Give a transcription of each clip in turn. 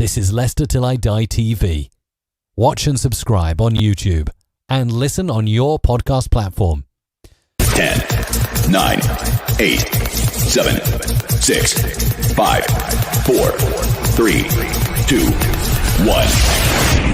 This is Leicester Till I Die TV. Watch and subscribe on YouTube and listen on your podcast platform. 10, 9, 8, 7, 6, 5, 4, 3, 2, 1.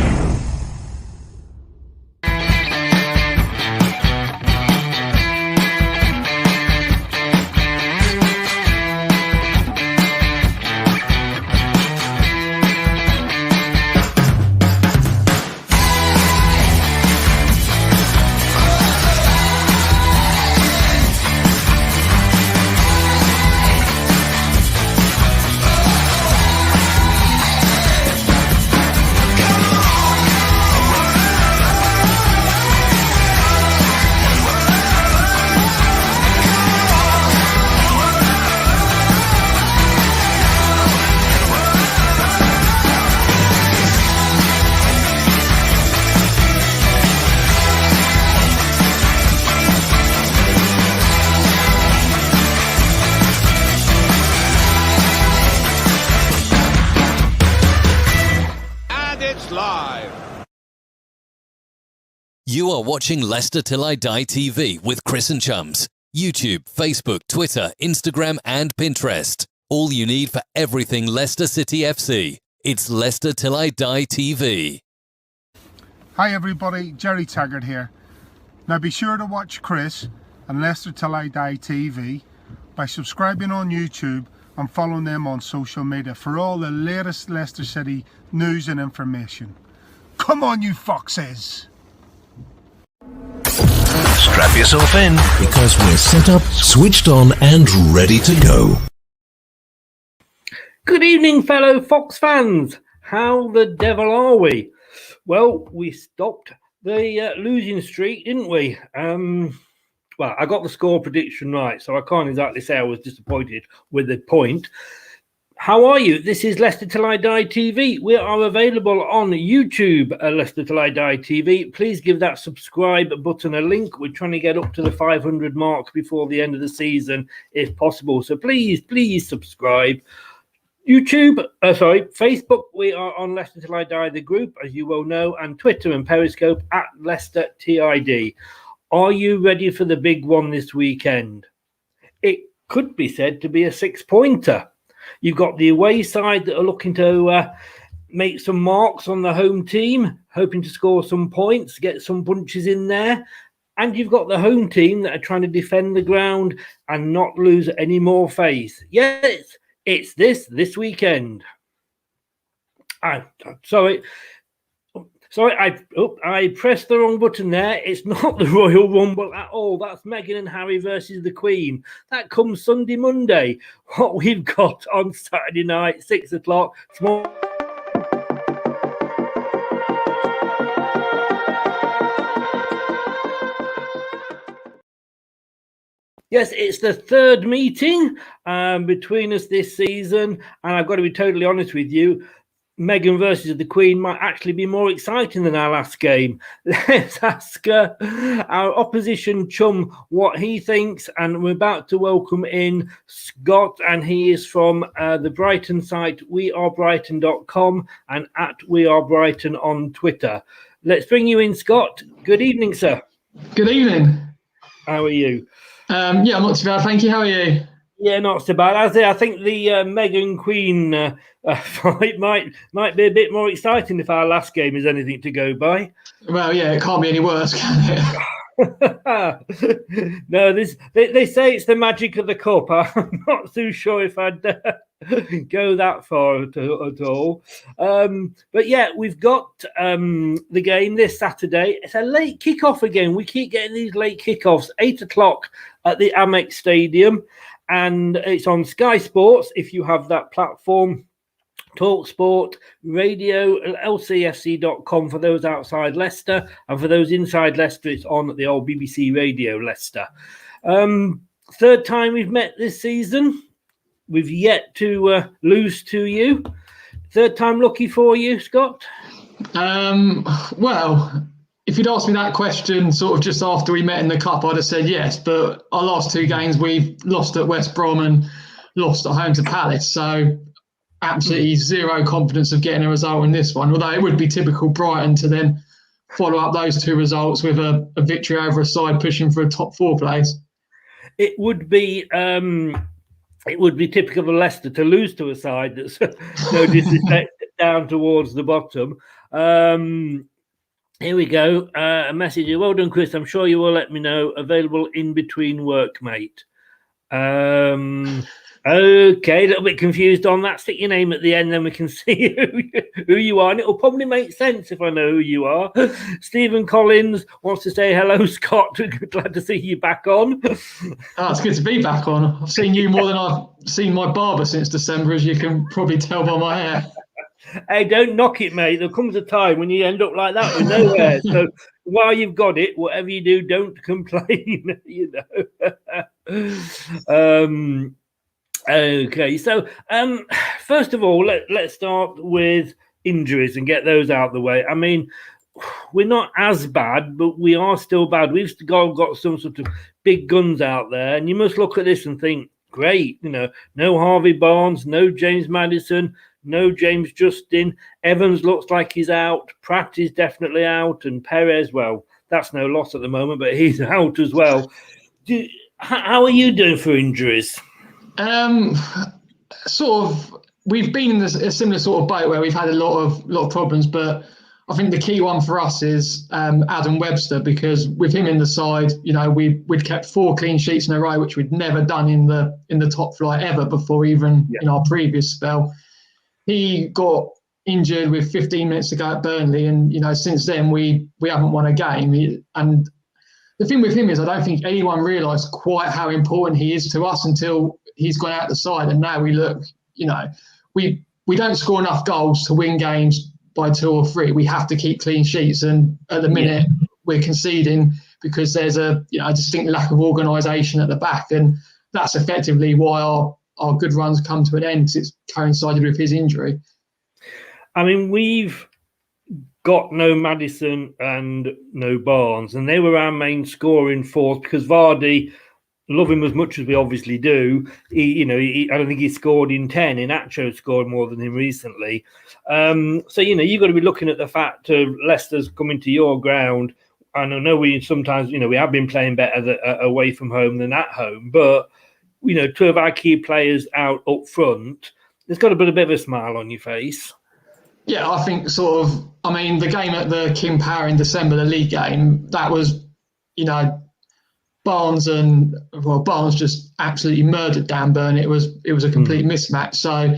You are watching Leicester Till I Die TV with Chris and Chums. YouTube, Facebook, Twitter, Instagram and Pinterest. All you need for everything Leicester City FC. It's Leicester Till I Die TV. Hi everybody, Jerry Taggart here. Now be sure to watch Chris and Leicester Till I Die TV by subscribing on YouTube and following them on social media for all the latest Leicester City news and information. Come on you foxes! Strap yourself in because we're set up, switched on and ready to go. Good evening, fellow Fox fans. How the devil are we? Well, we stopped the losing streak, didn't we? Well, I got the score prediction right, so I can't exactly say I was disappointed with the point. How are you? This is Leicester Till I Die TV. We are available on YouTube, Leicester Till I Die TV. Please give that subscribe button a link. We're trying to get up to the 500 mark before the end of the season, if possible. So please subscribe. Facebook, we are on Leicester Till I Die, the group, as you well know, and Twitter and Periscope at Leicester TID. Are you ready for the big one this weekend? It could be said to be a 6-pointer. You've got the away side that are looking to make some marks on the home team, hoping to score some points, get some punches in there. And you've got the home team that are trying to defend the ground and not lose any more face. Yes, it's this weekend. Sorry, I pressed the wrong button there. It's not the Royal Rumble at all. That's Meghan and Harry versus the Queen. That comes Sunday, Monday. What we've got on Saturday night, 6 o'clock. Yes, it's the third meeting between us this season. And I've got to be totally honest with you. Meghan versus the Queen might actually be more exciting than our last game. Let's ask our opposition chum what he thinks, and we're about to welcome in Scott, and he is from the Brighton site, wearebrighton.com, and at wearebrighton on Twitter. Let's bring you in, Scott. Good evening, sir. Good evening. How are you? Yeah, I'm not too bad, thank you. How are you? Yeah, not so bad. I think the Meghan Queen fight might be a bit more exciting if our last game is anything to go by. Well, yeah, it can't be any worse, can it? No, they say it's the magic of the cup. I'm not too sure if I'd go that far at all. But yeah, we've got the game this Saturday. It's a late kickoff again. We keep getting these late kickoffs, 8 o'clock at the Amex Stadium. And it's on Sky Sports if you have that platform, Talk Sport, radio, lcfc.com for those outside Leicester, and for those inside Leicester, it's on the old BBC Radio Leicester. Third time we've met this season. We've yet to lose to you. Third time lucky for you, Scott? Well, if you'd asked me that question sort of just after we met in the Cup, I'd have said yes. But our last two games, we've lost at West Brom and lost at home to Palace. So absolutely zero confidence of getting a result in this one, although it would be typical Brighton to then follow up those two results with a victory over a side pushing for a top 4 place. It would be typical of Leicester to lose to a side that's no disrespect down towards the bottom. Here we go. A message here. Well done, Chris. I'm sure you will let me know. Available in between work, mate. Okay, a little bit confused on that. Stick your name at the end, then we can see who you are. And it'll probably make sense if I know who you are. Stephen Collins wants to say hello, Scott. Glad to see you back on. Oh, it's good to be back on. I've seen you more than I've seen my barber since December, as you can probably tell by my hair. Hey, don't knock it, mate. There comes a time when you end up like that with no hair. So while you've got it, whatever you do, don't complain, you know. Okay, so first of all, let's start with injuries and get those out of the way. I mean, we're not as bad, but we are still bad. We've got some sort of big guns out there, and you must look at this and think, great, you know, no Harvey Barnes, no James Maddison, no James Justin. Evans looks like he's out. Pratt is definitely out, and Perez, well, that's no loss at the moment, but he's out as well. How are you doing for injuries? Sort of, we've been in a similar sort of boat where we've had a lot of problems, but I think the key one for us is Adam Webster, because with him in the side, you know, we'd kept 4 clean sheets in a row, which we'd never done in the top flight ever before, even in our previous spell. He got injured with 15 minutes to go at Burnley, and you know, since then we haven't won a game. And the thing with him is, I don't think anyone realised quite how important he is to us until he's gone out the side, and now we look, you know, we don't score enough goals to win games by 2 or 3. We have to keep clean sheets, and at the minute we're conceding because there's a distinct lack of organisation at the back, and that's effectively why our good runs come to an end, because it's coincided with his injury. I mean, we've got no Maddison and no Barnes, and they were our main scoring force because Vardy, love him as much as we obviously do. I don't think he scored in 10. Inacho scored more than him recently. So, you know, you've got to be looking at the fact of Leicester's coming to your ground. And I know we sometimes, you know, we have been playing better away from home than at home. But, you know, 2 of our key players out up front, there's got to be a bit of a smile on your face. Yeah, I think the game at the King Power in December, the league game, that was, you know, Barnes just absolutely murdered Dan Burn. It was a complete mismatch. So,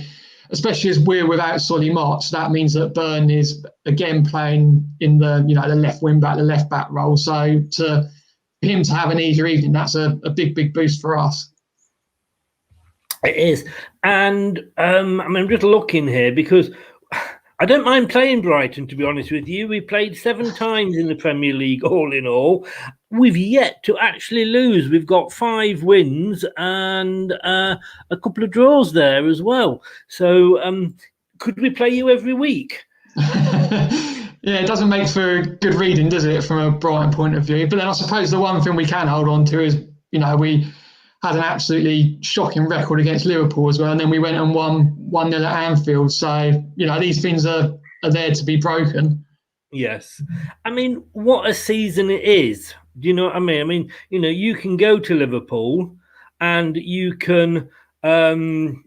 especially as we're without Solly March, that means that Burn is again playing in the left wing back, the left back role. So for him to have an easier evening, that's a big boost for us. It is, and I'm just looking here because I don't mind playing Brighton, to be honest with you. We played 7 times in the Premier League, all in all. We've yet to actually lose. We've got 5 wins and a couple of draws there as well. So could we play you every week? Yeah, it doesn't make for good reading, does it, from a Brighton point of view? But then I suppose the one thing we can hold on to is, you know, we had an absolutely shocking record against Liverpool as well, and then we went and won 1-0 at Anfield. So, you know, these things are there to be broken. Yes. I mean, what a season it is. Do you know what I mean? I mean, you know, you can go to Liverpool and you can do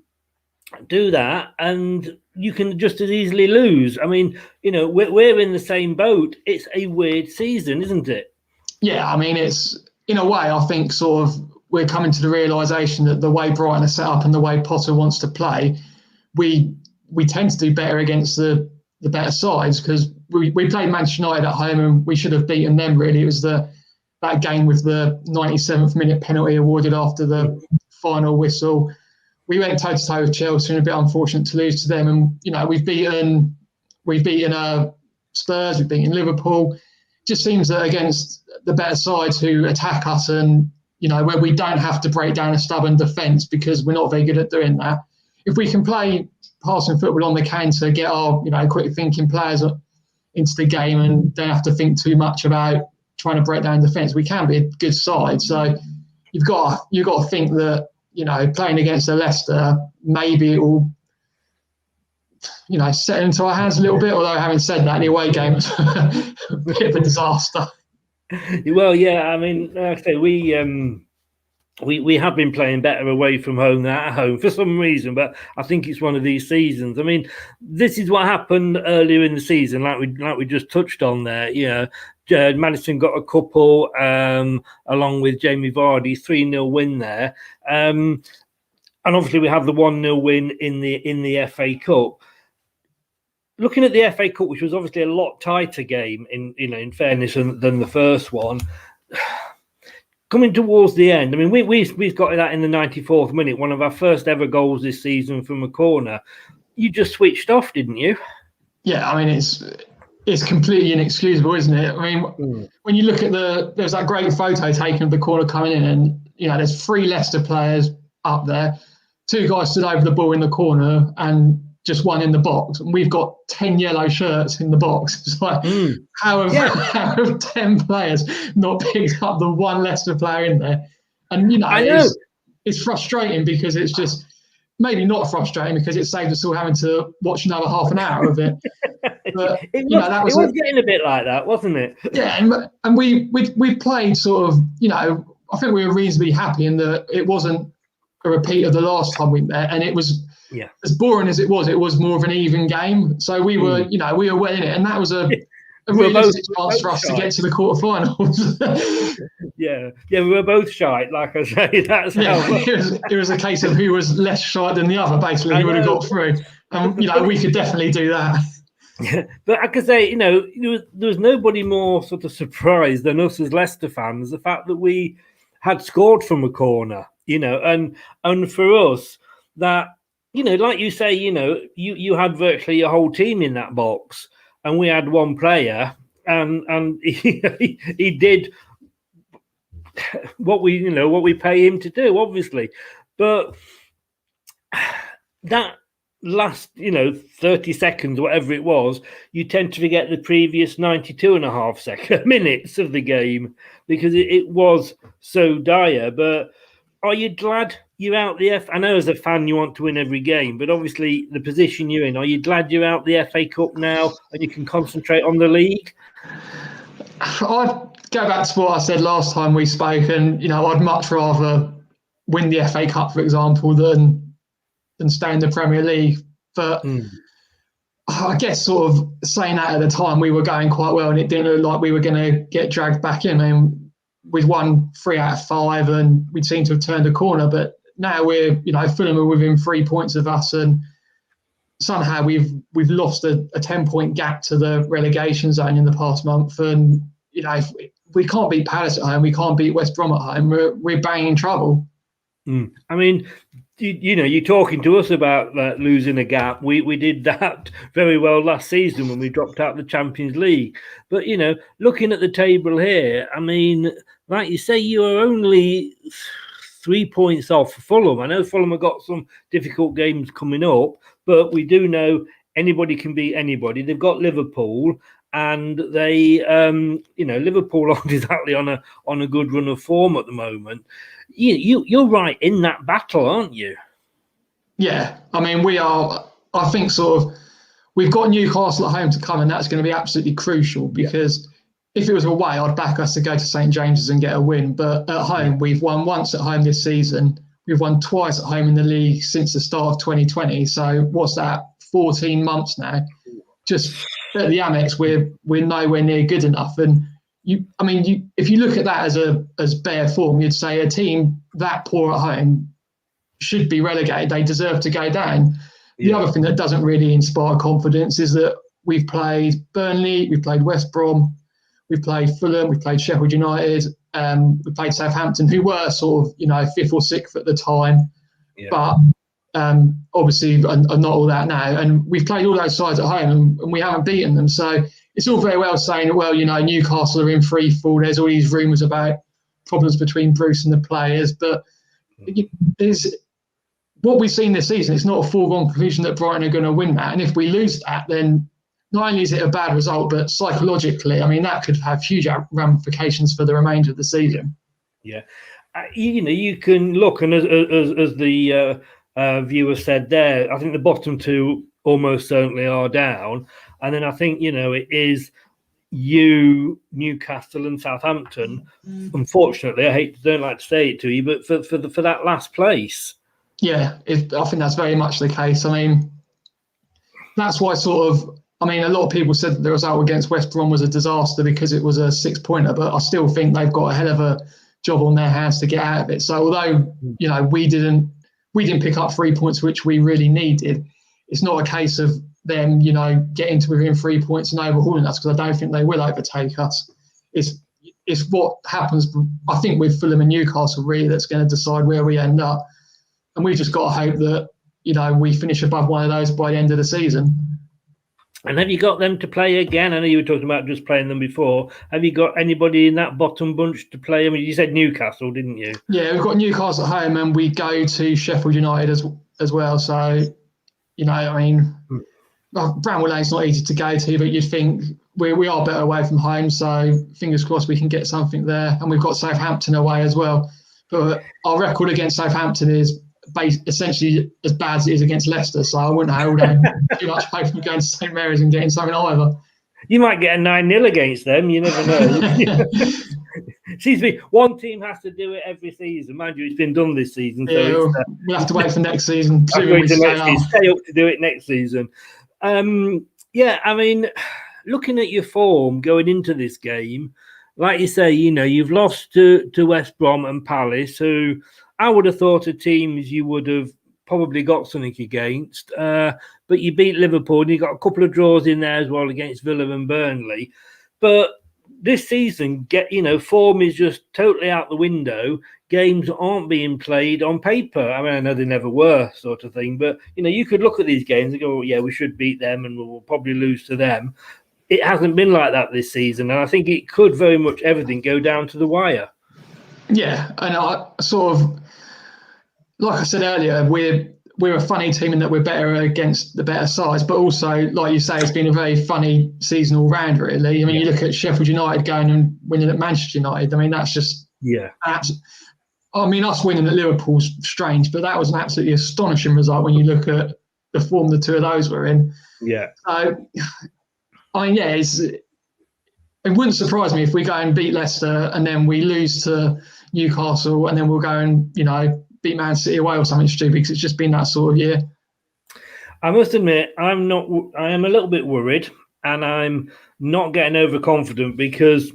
that and you can just as easily lose. I mean, you know, we're in the same boat. It's a weird season, isn't it? Yeah, I mean, it's, in a way, I think sort of we're coming to the realisation that the way Brighton are set up and the way Potter wants to play, we tend to do better against the better sides, because we played Manchester United at home and we should have beaten them, really. It was that game with the 97th minute penalty awarded after the final whistle. We went toe-to-toe with Chelsea, and a bit unfortunate to lose to them. And, you know, we've beaten Spurs, we've beaten Liverpool. It just seems that against the better sides who attack us, and, you know, where we don't have to break down a stubborn defence because we're not very good at doing that. If we can play passing football on the counter, get our, you know, quick thinking players into the game and don't have to think too much about trying to break down defence, we can be a good side. So you've got to think that, you know, playing against a Leicester, maybe it will set into our hands a little bit. Although having said that, the away game was a bit of a disaster. Well, yeah, I mean, like I say, we have been playing better away from home than at home for some reason, but I think it's one of these seasons. I mean, this is what happened earlier in the season, like we just touched on there. Madison got a couple, along with Jamie Vardy, 3-0 win there, and obviously we have the 1-0 win in the FA Cup. Looking at the FA Cup, which was obviously a lot tighter game in fairness than the first one. Coming towards the end, I mean, we've got that in the 94th minute, one of our first ever goals this season from a corner. You just switched off, didn't you? Yeah, I mean, it's completely inexcusable, isn't it? I mean, when you look at there's that great photo taken of the corner coming in, and there's 3 Leicester players up there, 2 guys stood over the ball in the corner, and just 1 in the box, and we've got 10 yellow shirts in the box. It's like, how have 10 players not picked up the 1 Leicester player in there? And it's frustrating because it's just maybe not frustrating because it saved us all having to watch another half an hour of it. But it was getting a bit like that, wasn't it? Yeah, and we played sort of, I think we were reasonably happy in that it wasn't a repeat of the last time we met, and it was. Yeah. As boring as it was more of an even game. So we were, we were well in it, and that was a realistic chance for us to get to the quarterfinals. we were both shy, like I say. That's how it was a case of who was less shy than the other, basically, who would have got through. And we could definitely do that. Yeah, but I could say, there was nobody more sort of surprised than us as Leicester fans, the fact that we had scored from a corner, and for us that. Like you say, you had virtually your whole team in that box, and we had 1 player, and he did what we pay him to do, obviously. But that last, 30 seconds, whatever it was, you tend to forget the previous 92.5 minutes of the game because it was so dire. But are you glad you're out I know as a fan you want to win every game, but obviously the position you're in, are you glad you're out the FA Cup now and you can concentrate on the league? I'd go back to what I said last time we spoke, and I'd much rather win the FA Cup, for example, than stay in the Premier League. But I guess sort of saying that at the time we were going quite well, and it didn't look like we were going to get dragged back in. I mean, we'd won 3 out of 5, and we'd seem to have turned a corner, but now we're, Fulham are within 3 points of us, and somehow we've lost a 10-point gap to the relegation zone in the past month. And if we can't beat Palace at home, we can't beat West Brom at home. We're banging trouble. I mean, you're talking to us about losing a gap. We did that very well last season when we dropped out of the Champions League. But looking at the table here, I mean, like you say, you are only 3 points off Fulham. I know Fulham have got some difficult games coming up, but we do know anybody can beat anybody. They've got Liverpool, and they, Liverpool aren't exactly on a good run of form at the moment. You're right in that battle, aren't you? Yeah, I mean, we are. I think sort of we've got Newcastle at home to come, and that's going to be absolutely crucial because. If it was away, I'd back us to go to St James's and get a win. But at home, we've won once at home this season. We've won twice at home in the league since the start of 2020. So what's that? 14 months now. Just at the Amex, we're nowhere near good enough. And if you look at that as bare form, you'd say a team that poor at home should be relegated. They deserve to go down. The other thing that doesn't really inspire confidence is that we've played Burnley, we've played West Brom. We played Fulham, we played Sheffield United, we played Southampton, who were sort of, 5th or 6th at the time, but obviously are not all that now. And we've played all those sides at home and we haven't beaten them. So it's all very well saying, well, Newcastle are in free fall. There's all these rumours about problems between Bruce and the players. But there's what we've seen this season. It's not a foregone conclusion that Brighton are going to win that. And if we lose that, then not only is it a bad result, but psychologically, I mean, that could have huge ramifications for the remainder of the season. Yeah. You can look, and as the viewer said there, I think the bottom two almost certainly are down. And then I think, it is you, Newcastle and Southampton. Unfortunately, don't like to say it to you, but for that last place. Yeah, I think that's very much the case. I mean, that's why a lot of people said that the result against West Brom was a disaster because it was a 6-pointer, but I still think they've got a hell of a job on their hands to get out of it. So although, we didn't pick up 3 points, which we really needed, it's not a case of them, getting to within 3 points and overhauling us, because I don't think they will overtake us. It's what happens, I think, with Fulham and Newcastle, really, that's going to decide where we end up. And we've just got to hope that, we finish above one of those by the end of the season. And have you got them to play again? I know you were talking about just playing them before. Have you got anybody in that bottom bunch to play? I mean, you said Newcastle, didn't you? Yeah, we've got Newcastle at home, and we go to Sheffield United as well. So, Bramall Lane's not easy to go to, but you'd think we are better away from home. So fingers crossed we can get something there. And we've got Southampton away as well. But our record against Southampton is essentially as bad as it is against Leicester, so I wouldn't hold too much hope from going to St Mary's and getting something either. You might get a 9-0 against them, you never know. Seems to be one team has to do it every season. Mind you, it's been done this season. So we'll have to wait for next season. Stay up to do it next season. Looking at your form going into this game, like you say, you've lost to West Brom and Palace, who I would have thought are teams you would have probably got something against. But you beat Liverpool, and you got a couple of draws in there as well against Villa and Burnley. But this season, form is just totally out the window. Games aren't being played on paper. I mean, I know they never were, sort of thing. But, you could look at these games and go, well, yeah, we should beat them and we'll probably lose to them. It hasn't been like that this season. And I think it could very much everything go down to the wire. Yeah, and I sort of, like I said earlier, we're a funny team in that we're better against the better sides, but also, like you say, it's been a very funny season all round, really. I mean, you look at Sheffield United going and winning at Manchester United. I mean, that's just us winning at Liverpool's strange, but that was an absolutely astonishing result when you look at the form the two of those were in. Yeah. So, it wouldn't surprise me if we go and beat Leicester and then we lose to Newcastle and then we'll go and, beat Man City away or something stupid, because it's just been that sort of year. I must admit, I am a little bit worried, and I'm not getting overconfident because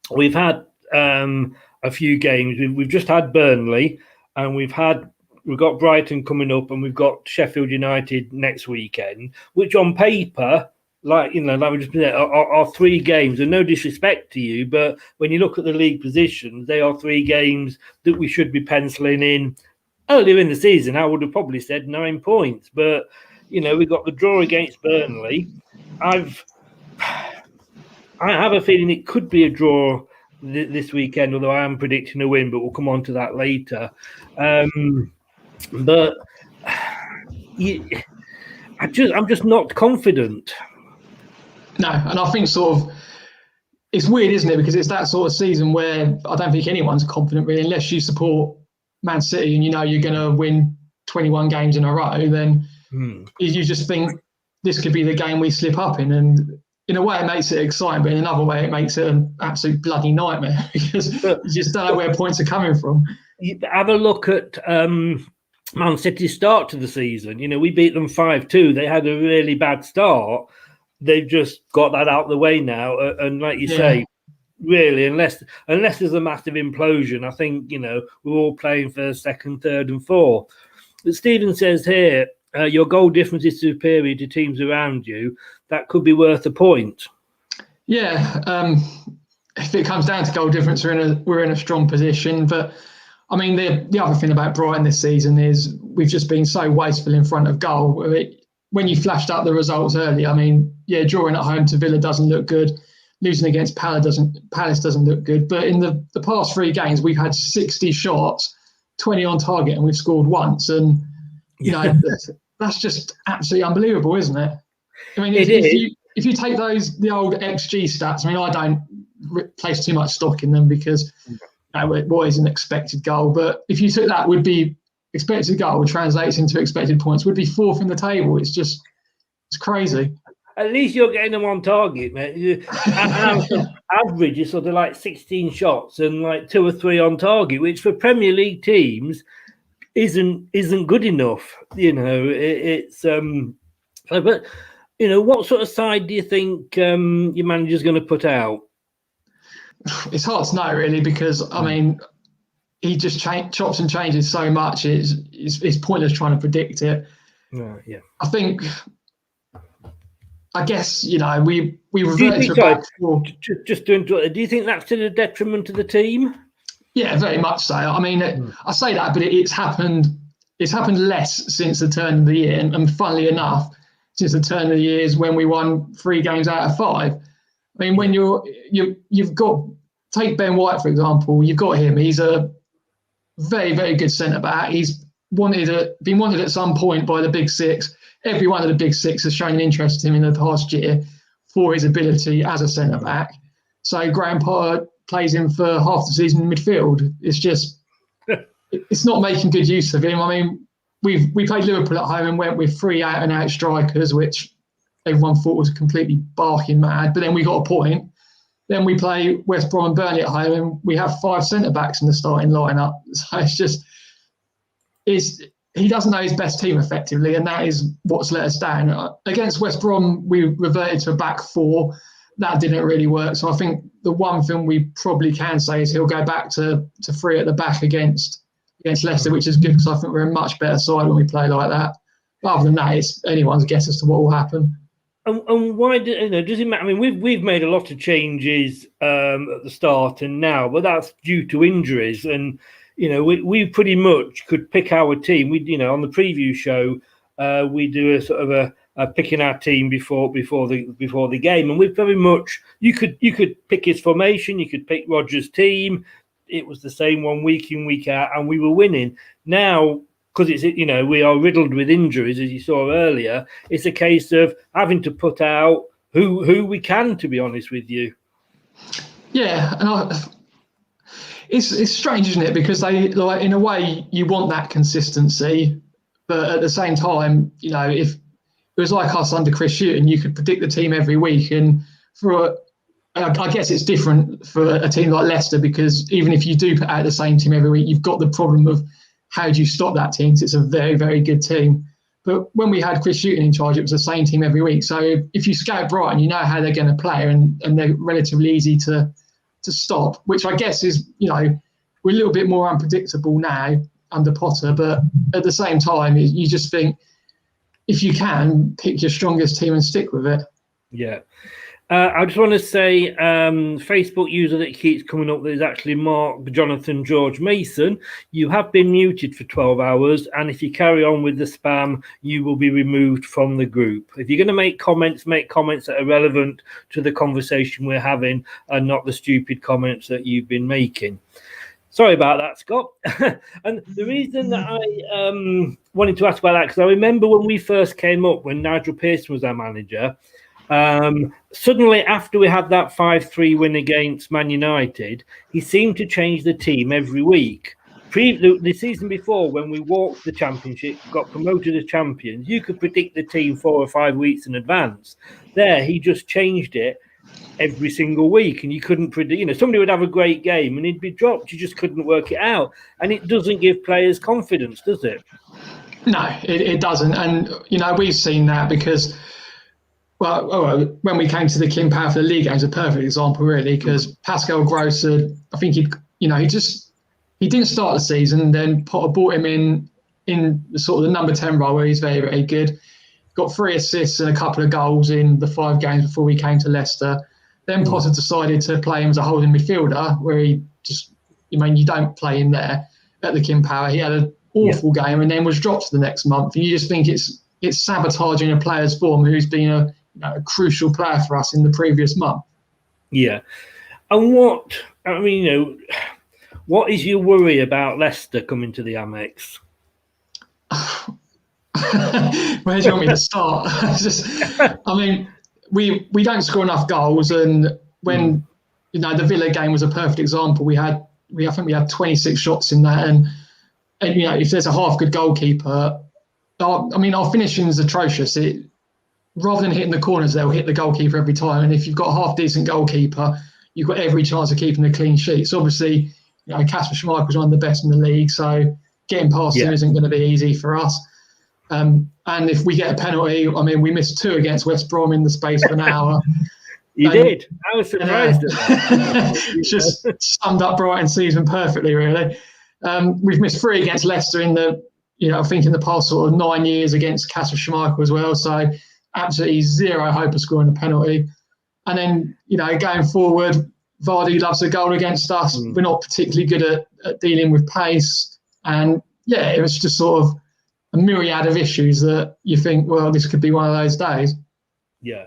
we've had a few games. We've just had Burnley, and we've got Brighton coming up, and we've got Sheffield United next weekend, which on paper, like we just said, are 3 games. And no disrespect to you, but when you look at the league positions, they are 3 games that we should be penciling in. Earlier in the season, I would have probably said 9 points, but we got the draw against Burnley. I have a feeling it could be a draw this weekend, although I am predicting a win, but we'll come on to that later. But I'm just not confident. No, and I think it's weird, isn't it? Because it's that sort of season where I don't think anyone's confident, really, unless you support Man City and you're going to win 21 games in a row. Then you just think this could be the game we slip up in, and in a way it makes it exciting, but in another way it makes it an absolute bloody nightmare because you just don't know where points are coming from. You have a look at Man City's start to the season. We beat them 5-2. They had a really bad start. They've just got that out of the way now. And like you say, really, unless there's a massive implosion, I think, we're all playing for second, third and fourth. But Stephen says here, your goal difference is superior to teams around you. That could be worth a point. Yeah. If it comes down to goal difference, we're in a strong position. But, I mean, the other thing about Brighton this season is we've just been so wasteful in front of goal. When you flashed up the results early, I mean, drawing at home to Villa doesn't look good. Losing against Palace doesn't look good. But in the past 3 games, we've had 60 shots, 20 on target, and we've scored once. And, that's just absolutely unbelievable, isn't it? I mean, if you take the old XG stats, I mean, I don't place too much stock in them because what is an expected goal. But if you took that, we'd be expected goal translates into expected points, would be fourth in the table. It's crazy. At least you're getting them on target, mate. Average is sort of like 16 shots and like 2 or 3 on target, which for Premier League teams isn't good enough. But what sort of side do you think your manager's going to put out? It's hard to know, really, because I mean, he just chops and changes so much. It's pointless trying to predict it. Yeah. I guess we reverted to a back four. Just to interrupt, do you think that's to the detriment of the team? Yeah, very much so. I mean, I say that, but it's happened less since the turn of the year, and funnily enough, since the turn of the year is when we won 3 games out of 5. I mean, when you've got, take Ben White for example, you've got him. He's a very, very good centre back. He's been wanted at some point by the Big Six. Every one of the Big Six has shown an interest in him in the past year for his ability as a centre back. So Graham Potter plays him for half the season in midfield. It's not making good use of him. I mean, we played Liverpool at home and went with 3 out-and-out strikers, which everyone thought was completely barking mad. But then we got a point. Then we play West Brom and Burnley at home, and we have 5 centre-backs in the starting lineup. So he doesn't know his best team effectively, and that is what's let us down. Against West Brom, we reverted to a back 4. That didn't really work. So I think the one thing we probably can say is he'll go back to 3 at the back against Leicester, which is good because I think we're a much better side when we play like that. But other than that, it's anyone's guess as to what will happen. And why does it matter? I mean, we've made a lot of changes at the start and now, but that's due to injuries. And we pretty much could pick our team. We on the preview show, we do a sort of a picking our team before the game, and we very much you could pick his formation, you could pick Rodgers' team. It was the same one week in, week out, and we were winning. Now, because it's we are riddled with injuries, as you saw earlier, it's a case of having to put out who we can, to be honest with you. Yeah, and it's strange, isn't it? Because they, like, in a way, you want that consistency, but at the same time, if it was like us under Chris Hughton, you could predict the team every week, and I guess it's different for a team like Leicester, because even if you do put out the same team every week, you've got the problem of how do you stop that team, because it's a very, very good team. But when we had Chris Hughton in charge, it was the same team every week. So if you scout Brighton, you know how they're going to play, and they're relatively easy to stop, which I guess is, we're a little bit more unpredictable now under Potter. But at the same time, you just think if you can, pick your strongest team and stick with it. Yeah. I just want to say, Facebook user that keeps coming up that is actually Mark Jonathan George Mason. You have been muted for 12 hours, and if you carry on with the spam, you will be removed from the group. If you're going to make comments that are relevant to the conversation we're having, and not the stupid comments that you've been making. Sorry about that, Scott. And the reason that I wanted to ask about that, because I remember when we first came up, when Nigel Pearson was our manager, suddenly after we had that 5-3 win against Man United, he seemed to change the team every week. The season before, when we walked the championship, got promoted as champions, you could predict the team 4 or 5 weeks in advance. There, he just changed it every single week, and you couldn't predict. Somebody would have a great game and he'd be dropped. You just couldn't work it out, and it doesn't give players confidence, does it? No, it doesn't. And we've seen that because, well, when we came to the King Power for the league, it was a perfect example, really, because Pascal Gross, I think he didn't start the season. Then Potter brought him in sort of the number 10 role, where he's very, very good. Got 3 assists and a couple of goals in the 5 games before we came to Leicester. Then Potter decided to play him as a holding midfielder, where he just, you don't play him there at the King Power. He had an awful game and then was dropped for the next month. And you just think it's sabotaging a player's form who's been a crucial player for us in the previous month. Yeah. And what is your worry about Leicester coming to the Amex? Where do you want me to start? We don't score enough goals, and when the Villa game was a perfect example. I think we had 26 shots in that, and and if there's a half good goalkeeper, our finishing is atrocious. Rather than hitting the corners, they'll hit the goalkeeper every time. And if you've got a half decent goalkeeper, you've got every chance of keeping a clean sheet. So obviously, Kasper Schmeichel's one of the best in the league, so getting past him isn't going to be easy for us. And if we get a penalty, we missed 2 against West Brom in the space of an hour. You did. I was surprised at that. It's just summed up Brighton's season perfectly, really. We've missed 3 against Leicester in the, I think in the past sort of 9 years against Kasper Schmeichel as well. So absolutely zero hope of scoring a penalty. And then, going forward, Vardy loves a goal against us. We're not particularly good at dealing with pace. And it was just sort of a myriad of issues that you think, well, this could be one of those days. Yeah.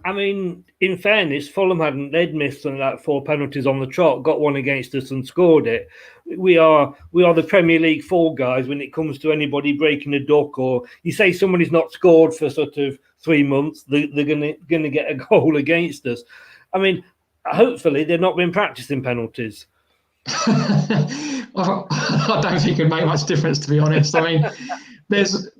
In fairness, Fulham they'd missed something like 4 penalties on the trot, got one against us and scored it. We are the Premier League fall guys when it comes to anybody breaking a duck, or you say somebody's not scored for sort of 3 months, they're gonna get a goal against us. Hopefully they've not been practicing penalties. I don't think it'd make much difference, to be honest. There's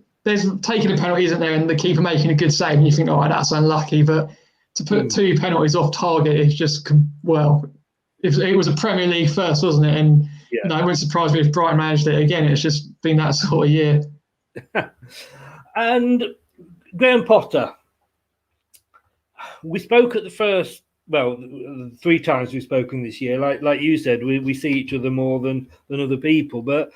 taking a penalty, isn't there, and the keeper making a good save, and you think, oh, that's unlucky. But to put 2 penalties off target is just, it was a Premier League first, wasn't it? And it wouldn't surprise me if Brighton managed it again. It's just been that sort of year. And Graham Potter, we spoke at the first, 3 times we've spoken this year. Like you said, we see each other more than other people. But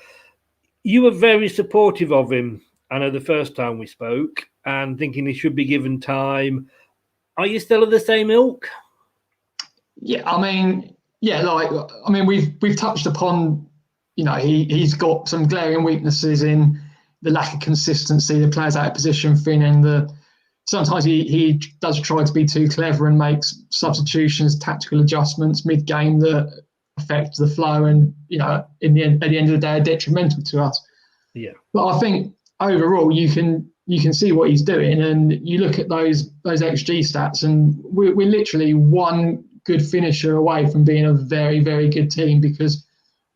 you were very supportive of him. I know the first time we spoke, and thinking he should be given time. Are you still of the same ilk? Yeah, we've touched upon, he's got some glaring weaknesses in the lack of consistency, the players out of position thing, and sometimes he does try to be too clever and makes substitutions, tactical adjustments mid-game that affect the flow, and at the end of the day, are detrimental to us. Yeah, but I think overall, you can see what he's doing, and you look at those XG stats, and we're literally one good finisher away from being a very, very good team, because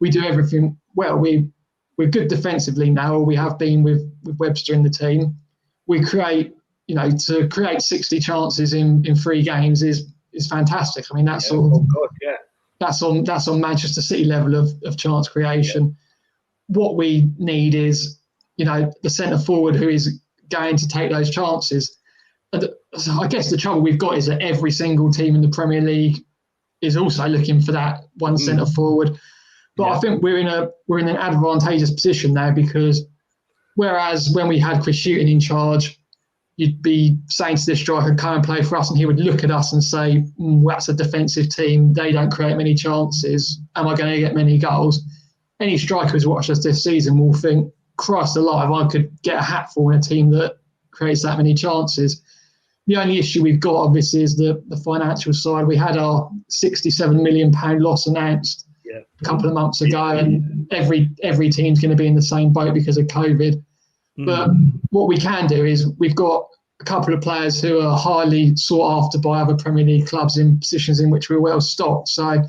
we do everything well. We're good defensively now, or we have been with Webster in the team. We create, to create 60 chances in 3 games is fantastic. That's that's on Manchester City level of chance creation. Yeah. What we need is the centre forward who is going to take those chances. And I guess the trouble we've got is that every single team in the Premier League is also looking for that one centre forward. But I think we're in an advantageous position now, because whereas when we had Chris Hughton in charge, you'd be saying to this striker, come and play for us, and he would look at us and say, that's a defensive team, they don't create many chances, am I going to get many goals? Any striker who's watched us this season will think, Christ alive, I could get a hatful in a team that creates that many chances. The only issue we've got, obviously, is the financial side. We had our £67 million loss announced a couple of months ago, and every team's going to be in the same boat because of COVID. But what we can do is we've got a couple of players who are highly sought after by other Premier League clubs in positions in which we're well stocked. So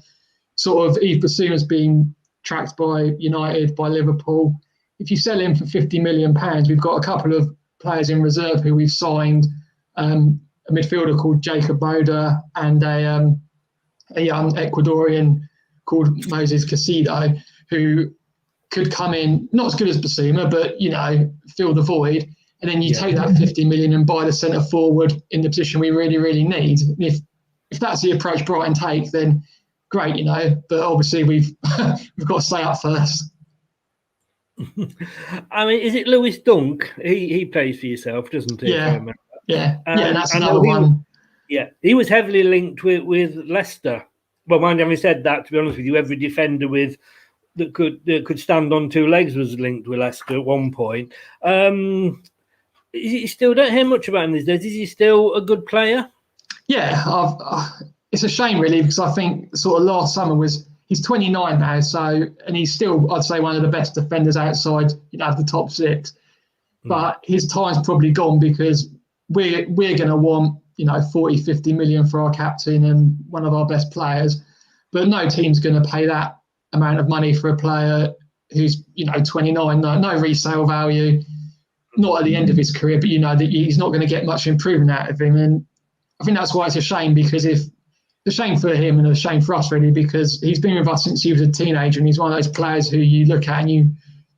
sort of Yves Bissouma's been tracked by United, by Liverpool. If you sell him for £50 million, we've got a couple of players in reserve who we've signed, a midfielder called Jacob Moda and a young Ecuadorian called Moses Casido, who could come in, not as good as Bissouma, but, fill the void. And then you take that 50 million and buy the centre forward in the position we really, really need. If that's the approach Brighton take, then great, but obviously we've got to stay up first. Is it Lewis Dunk? He plays for yourself, doesn't he? Yeah. That's another one. He was heavily linked with Leicester. Well, mind having said that, to be honest with you, every defender that could stand on 2 legs was linked with Leicester at one point. You still don't hear much about him these days. Is he still a good player? Yeah, it's a shame really, because I think sort of last summer he's 29 now, and he's still, I'd say, one of the best defenders outside, the top 6. But his time's probably gone, because we're going to want, 40, 50 million for our captain and one of our best players. But no team's going to pay that amount of money for a player who's 29, no resale value, not at the end of his career, but that he's not going to get much improvement out of him. And I think that's why it's a shame, because it's a shame for him and a shame for us, really, because he's been with us since he was a teenager, and he's one of those players who you look at and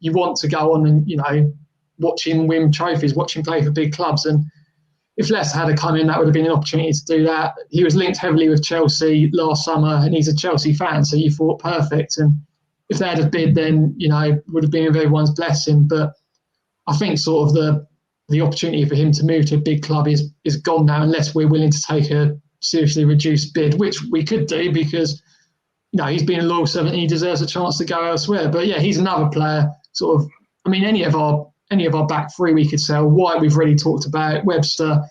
you want to go on and watch him win trophies, watch him play for big clubs. And if Leicester had come in, that would have been an opportunity to do that. He was linked heavily with Chelsea last summer, and he's a Chelsea fan, so you thought perfect. And if they had a bid, then would have been with everyone's blessing. But I think sort of the opportunity for him to move to a big club is gone now, unless we're willing to take a seriously reduced bid, which we could do, because he's been a loyal servant and he deserves a chance to go elsewhere. But yeah, he's another player. Sort of, any of our back three we could sell. White we've already talked about. Webster,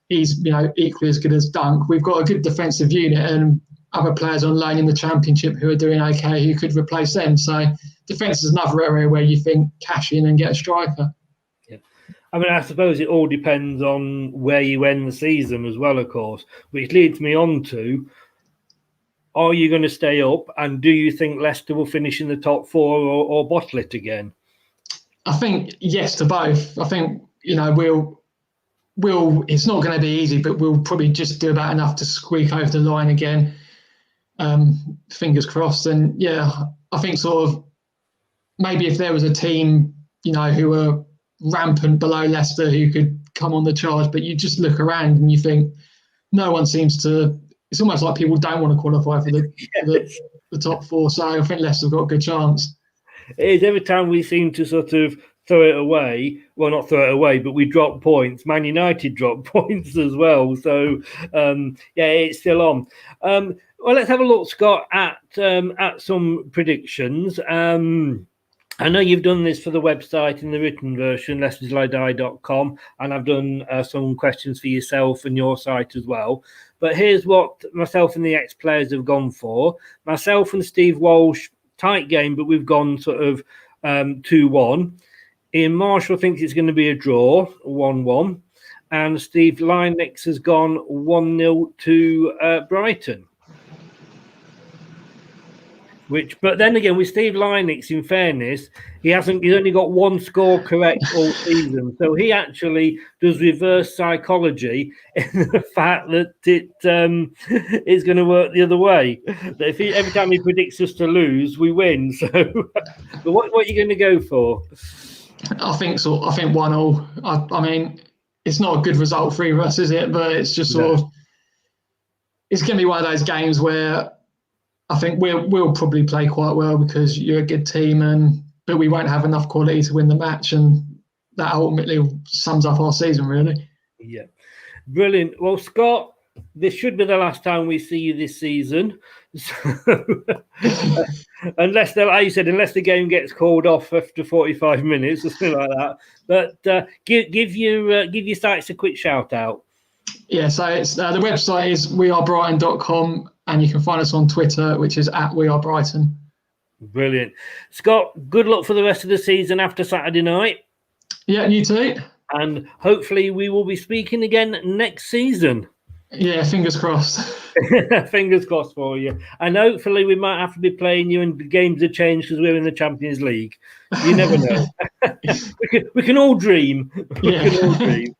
he's equally as good as Dunk. We've got a good defensive unit and other players on loan in the Championship who are doing okay, who could replace them. So defence is another area where you think cash in and get a striker. Yeah, I suppose it all depends on where you end the season as well, of course, which leads me on to, are you going to stay up, and do you think Leicester will finish in the top four or bottle it again? I think yes to both. I think we'll. It's not going to be easy, but we'll probably just do about enough to squeak over the line again. Fingers crossed. And yeah, I think sort of maybe if there was a team who were rampant below Leicester who could come on the charge, but you just look around and you think no one seems to. It's almost like people don't want to qualify for the top four. So I think Leicester have got a good chance. It is. Every time we seem to sort of throw it away, well, not throw it away, but we drop points. Man United drop points as well. So, it's still on. Well, let's have a look, Scott, at some predictions. I know you've done this for the website in the written version, leicestertillidie.com, and I've done some questions for yourself and your site as well. But here's what myself and the ex-players have gone for. Myself and Steve Walsh, tight game, but we've gone sort of 2-1. Ian Marshall thinks it's going to be a draw, 1-1. And Steve Linux has gone 1-0 to Brighton. But then again, with Steve Linux, in fairness, he's only got one score correct all season. So he actually does reverse psychology in the fact that it is going to work the other way. That every time he predicts us to lose, we win. So, but what are you going to go for? I think 1-0. I mean, it's not a good result for either of us, is it? But it's just sort of, it's going to be one of those games where I think we'll probably play quite well because you're a good team, but we won't have enough quality to win the match, and that ultimately sums up our season, really. Yeah, brilliant. Well, Scott, this should be the last time we see you this season. So, unless the game gets called off after 45 minutes or something like that. But give your sites a quick shout out. Yeah, so it's the website is wearebrighton.com, and you can find us on Twitter, which is @wearebrighton. Brilliant. Scott, good luck for the rest of the season after Saturday night. Yeah, you too. And hopefully we will be speaking again next season. Yeah, fingers crossed. Fingers crossed for you. And hopefully we might have to be playing you and the games have changed because we're in the Champions League. You never know. we can all dream. Yeah. We can all dream.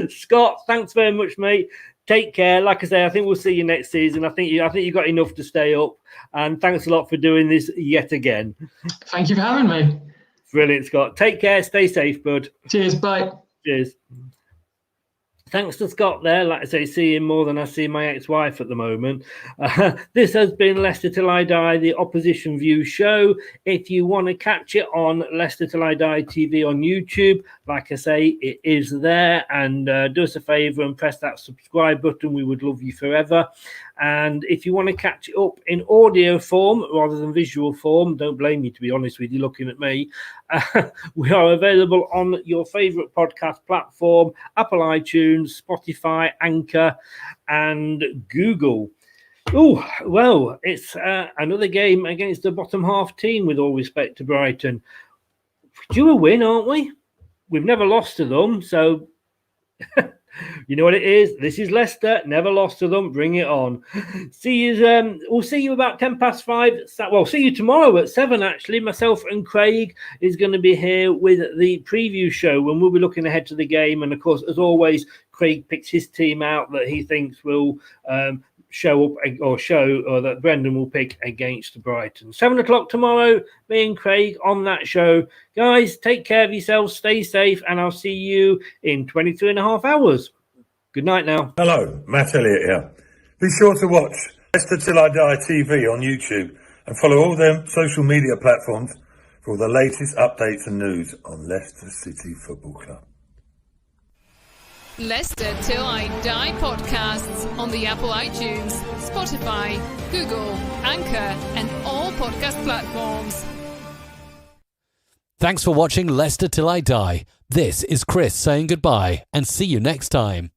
Scott, thanks very much, mate. Take care. Like I say, I think we'll see you next season. I think you got enough to stay up. And thanks a lot for doing this yet again. Thank you for having me. Brilliant, Scott. Take care. Stay safe, bud. Cheers. Bye. Cheers. Thanks to Scott there. Like I say, see him more than I see my ex-wife at the moment. This has been Leicester Till I Die, the Opposition View show. If you want to catch it on Leicester Till I Die TV on YouTube, like I say, it is there. And do us a favour and press that subscribe button. We would love you forever. And if you want to catch it up in audio form rather than visual form, don't blame me, to be honest with you, looking at me. We are available on your favourite podcast platform, Apple iTunes, Spotify, Anchor, and Google. Oh, well, it's another game against the bottom half team, with all respect to Brighton. Due a win, aren't we? We've never lost to them, so... You know what it is? This is Leicester. Never lost to them. Bring it on. See you. We'll see you about 5:10. Well, see you tomorrow at 7. Actually, myself and Craig is going to be here with the preview show when we'll be looking ahead to the game. And of course, as always, Craig picks his team out that he thinks will show up or that Brendan will pick against Brighton. 7 o'clock tomorrow, me and Craig on that show. Guys, take care of yourselves, stay safe, and I'll see you in 22 and a half hours. Good night now. Hello, Matt Elliott here. Be sure to watch Leicester Till I Die TV on YouTube and follow all their social media platforms for all the latest updates and news on Leicester City Football Club. Leicester Till I Die podcasts on the Apple iTunes, Spotify, Google, Anchor, and all podcast platforms. Thanks for watching Leicester Till I Die. This is Chris saying goodbye and see you next time.